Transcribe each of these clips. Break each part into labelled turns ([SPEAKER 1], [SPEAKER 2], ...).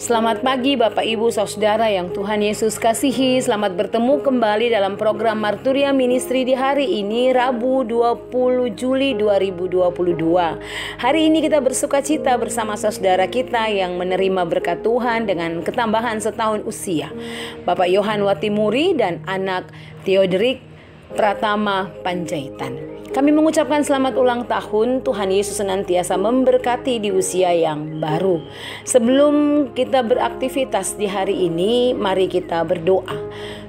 [SPEAKER 1] Selamat pagi Bapak Ibu Saudara yang Tuhan Yesus kasihi. Selamat bertemu kembali dalam program Marturia Ministry di hari ini, Rabu 20 Juli 2022. Hari ini kita bersukacita bersama saudara kita yang menerima berkat Tuhan dengan ketambahan setahun usia, Bapak Yohan Watimuri dan anak Theoderic Pratama Panjaitan. Kami mengucapkan selamat ulang tahun. Tuhan Yesus senantiasa memberkati di usia yang baru. Sebelum kita beraktivitas di hari ini, mari kita berdoa.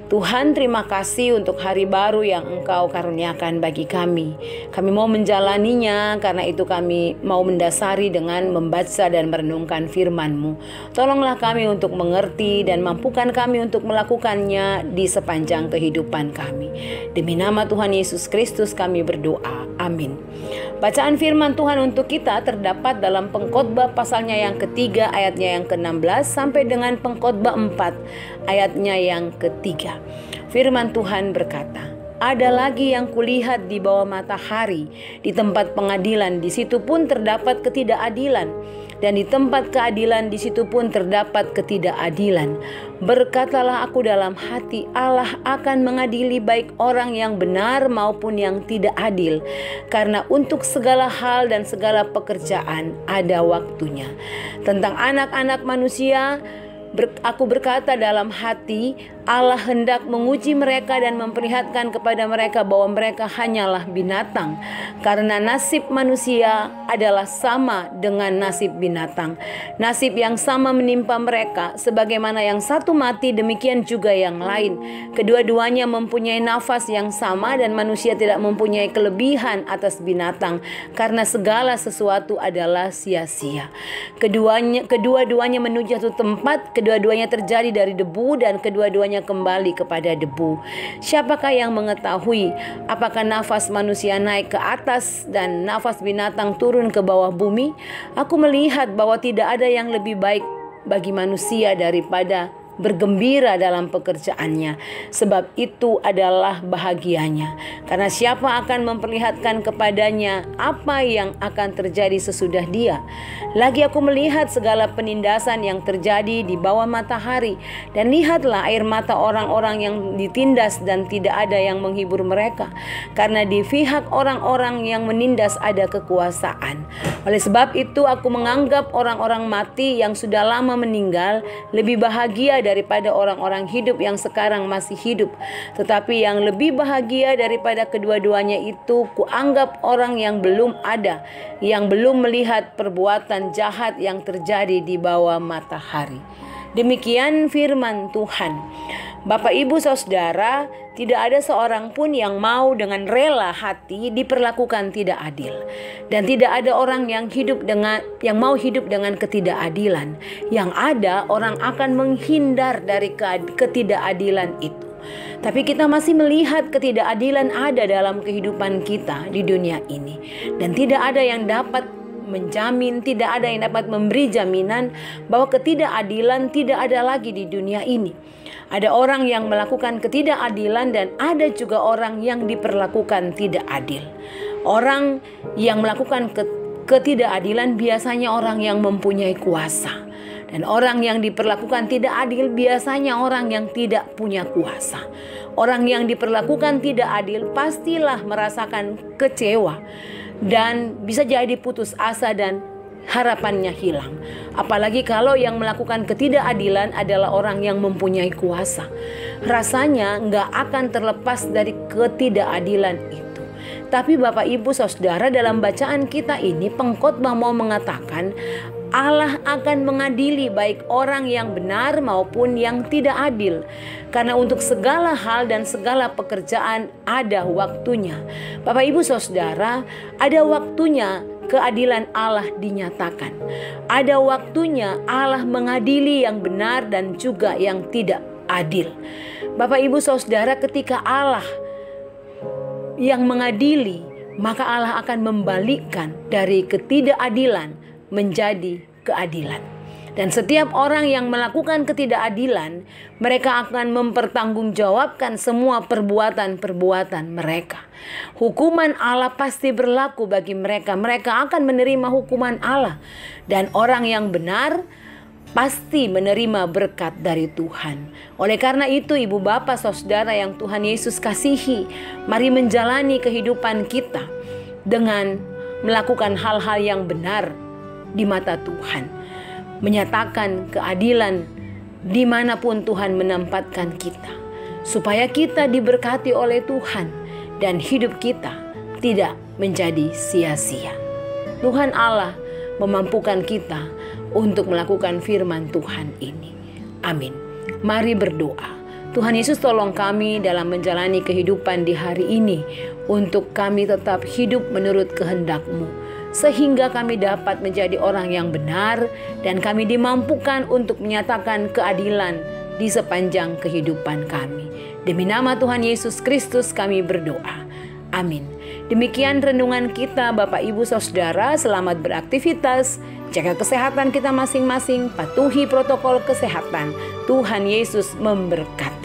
[SPEAKER 1] Tuhan, terima kasih untuk hari baru yang Engkau karuniakan bagi kami. Kami mau menjalaninya, karena itu kami mau mendasari dengan membaca dan merenungkan firman-Mu. Tolonglah kami untuk mengerti dan mampukan kami untuk melakukannya di sepanjang kehidupan kami. Demi nama Tuhan Yesus Kristus kami berdoa. Amin. Bacaan firman Tuhan untuk kita terdapat dalam Pengkhotbah pasalnya yang ketiga ayatnya yang ke-16 sampai dengan Pengkhotbah 4 ayatnya yang ketiga. Firman Tuhan berkata, "Ada lagi yang kulihat di bawah matahari, di tempat pengadilan, di situ pun terdapat ketidakadilan. Dan di tempat keadilan, di situ pun terdapat ketidakadilan. Berkatalah aku dalam hati, Allah akan mengadili baik orang yang benar maupun yang tidak adil. Karena untuk segala hal dan segala pekerjaan ada waktunya." Tentang anak-anak manusia, aku berkata dalam hati, Allah hendak menguji mereka dan memperlihatkan kepada mereka bahwa mereka hanyalah binatang. Karena nasib manusia adalah sama dengan nasib binatang. Nasib yang sama menimpa mereka, sebagaimana yang satu mati demikian juga yang lain. Kedua-duanya mempunyai nafas yang sama dan manusia tidak mempunyai kelebihan atas binatang, karena segala sesuatu adalah sia-sia. Kedua-duanya menuju satu tempat, kedua-duanya terjadi dari debu dan kedua-duanya kembali kepada debu. Siapakah yang mengetahui apakah nafas manusia naik ke atas dan nafas binatang turun ke bawah bumi? Aku melihat bahwa tidak ada yang lebih baik bagi manusia daripada bergembira dalam pekerjaannya, sebab itu adalah bahagianya. Karena siapa akan memperlihatkan kepadanya apa yang akan terjadi sesudah dia? Lagi aku melihat segala penindasan yang terjadi di bawah matahari, dan lihatlah air mata orang-orang yang ditindas dan tidak ada yang menghibur mereka, karena di pihak orang-orang yang menindas ada kekuasaan. Oleh sebab itu aku menganggap orang-orang mati yang sudah lama meninggal lebih bahagia daripada orang-orang hidup yang sekarang masih hidup. Tetapi yang lebih bahagia daripada kedua-duanya itu kuanggap orang yang belum ada, yang belum melihat perbuatan jahat yang terjadi di bawah matahari. Demikian firman Tuhan. Bapak Ibu Saudara, tidak ada seorang pun yang mau dengan rela hati diperlakukan tidak adil. Dan tidak ada orang yang mau hidup dengan ketidakadilan. Yang ada orang akan menghindar dari ketidakadilan itu. Tapi kita masih melihat ketidakadilan ada dalam kehidupan kita di dunia ini. Dan tidak ada yang dapat menjamin, tidak ada yang dapat memberi jaminan bahwa ketidakadilan tidak ada lagi di dunia ini. Ada orang yang melakukan ketidakadilan dan ada juga orang yang diperlakukan tidak adil. Orang yang melakukan ketidakadilan biasanya orang yang mempunyai kuasa. Dan orang yang diperlakukan tidak adil biasanya orang yang tidak punya kuasa. Orang yang diperlakukan tidak adil pastilah merasakan kecewa dan bisa jadi putus asa dan harapannya hilang. Apalagi kalau yang melakukan ketidakadilan adalah orang yang mempunyai kuasa. Rasanya nggak akan terlepas dari ketidakadilan itu. Tapi Bapak Ibu Saudara, dalam bacaan kita ini pengkhotbah mau mengatakan Allah akan mengadili baik orang yang benar maupun yang tidak adil. Karena untuk segala hal dan segala pekerjaan ada waktunya. Bapak Ibu Saudara, ada waktunya keadilan Allah dinyatakan. Ada waktunya Allah mengadili yang benar dan juga yang tidak adil. Bapak Ibu Saudara, ketika Allah yang mengadili, maka Allah akan membalikkan dari ketidakadilan menjadi keadilan. Dan setiap orang yang melakukan ketidakadilan, mereka akan mempertanggungjawabkan semua perbuatan-perbuatan mereka. Hukuman Allah pasti berlaku bagi mereka. Mereka akan menerima hukuman Allah. Dan orang yang benar pasti menerima berkat dari Tuhan. Oleh karena itu, ibu bapak saudara yang Tuhan Yesus kasihi, mari menjalani kehidupan kita dengan melakukan hal-hal yang benar di mata Tuhan, menyatakan keadilan dimanapun Tuhan menempatkan kita, supaya kita diberkati oleh Tuhan dan hidup kita tidak menjadi sia-sia. Tuhan Allah memampukan kita untuk melakukan firman Tuhan ini. Amin. Mari berdoa. Tuhan Yesus, tolong kami dalam menjalani kehidupan di hari ini, untuk kami tetap hidup menurut kehendak-Mu, sehingga kami dapat menjadi orang yang benar dan kami dimampukan untuk menyatakan keadilan di sepanjang kehidupan kami. Demi nama Tuhan Yesus Kristus kami berdoa. Amin. Demikian renungan kita Bapak Ibu Saudara, selamat beraktivitas, jaga kesehatan kita masing-masing, patuhi protokol kesehatan. Tuhan Yesus memberkati.